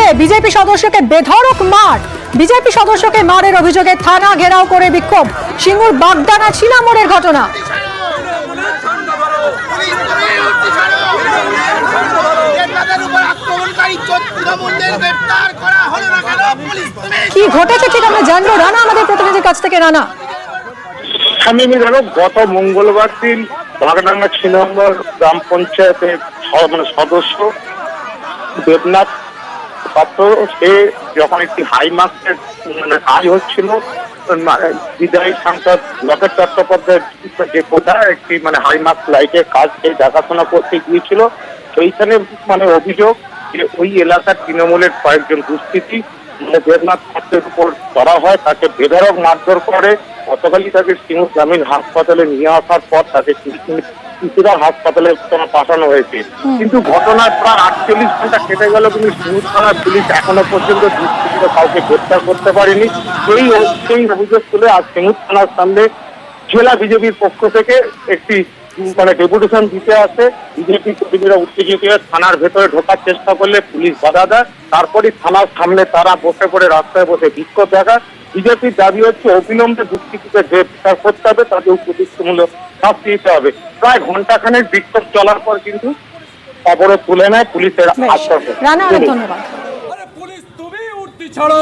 সিঙ্গুরে BJP সদস্যকে বেধড়ক মার। বিজেপি সদস্যকে মারের অভিযোগে থানা ঘেরাও করে বিক্ষোভ। সিঙ্গুর বাগদানা ছিলা মোড়ের ঘটনা। কি ঘটেছে ঠিক আমরা জানবো রানা আমাদের প্রতিনিধির কাছ থেকে। রানা, আমি জানো গত মঙ্গলবার দিন বাগডাঙ্গা 6 নম্বর গ্রাম পঞ্চায়েতের সদস্য দেবনাথ পাত্র, সে যখন একটি হাই মার্কেট কাজ হচ্ছিল, বিদায়ী সাংসদ লকেট চট্টোপাধ্যায়ের যে কোথায় একটি হাই মার্ক লাইটের কাজ দেখাশোনা করতে গিয়েছিল, সেইখানে অভিযোগ যে ওই এলাকার তৃণমূলের কয়েকজন দুষ্কৃতী দেবনাথ পাত্রের উপর ধরা হয়, তাকে বেধড়ক মারধর করে। গতকালই তাকে সিঙ্গুর গ্রামীণ হাসপাতালে নিয়ে আসার পর তাকে কিছুটা হাসপাতালে পাঠানো হয়েছে। কিন্তু ঘটনার প্রায় 48 ঘন্টা কেটে গেল, কিন্তু সিঙ্গুর থানার পুলিশ এখনো পর্যন্ত দুষ্কৃতীরা কাউকে গ্রেপ্তার করতে পারেনি। সেই অভিযোগ তুলে আজ সিঙ্গুর থানার সামনে জেলা বিজেপির পক্ষ থেকে একটি ডেপুটেশন দিতে আসে। বিজেপি কর্মীরা উত্তেজিত হয়ে থানার ভেতরে ঢোকার চেষ্টা করলে পুলিশ বাধা দেয়। তারপরই থানার সামনে তারা বসে পড়ে রাস্তায় বসে বিক্ষোভ দেখায়। বিজেপির দাবি হচ্ছে অবিলম্বে দুষ্কৃতীকে গ্রেপ্তার করতে হবে, তাদের উপযুক্তমূলক শাস্তি দিতে হবে। প্রায় ঘন্টাখানেক বিক্ষোভ চলার পর কিন্তু অবরোধ তুলে নেয় পুলিশের আশ্বাসে। রানা, ধন্যবাদ। পুলিশ তুমি উঠতি ছাড়ো।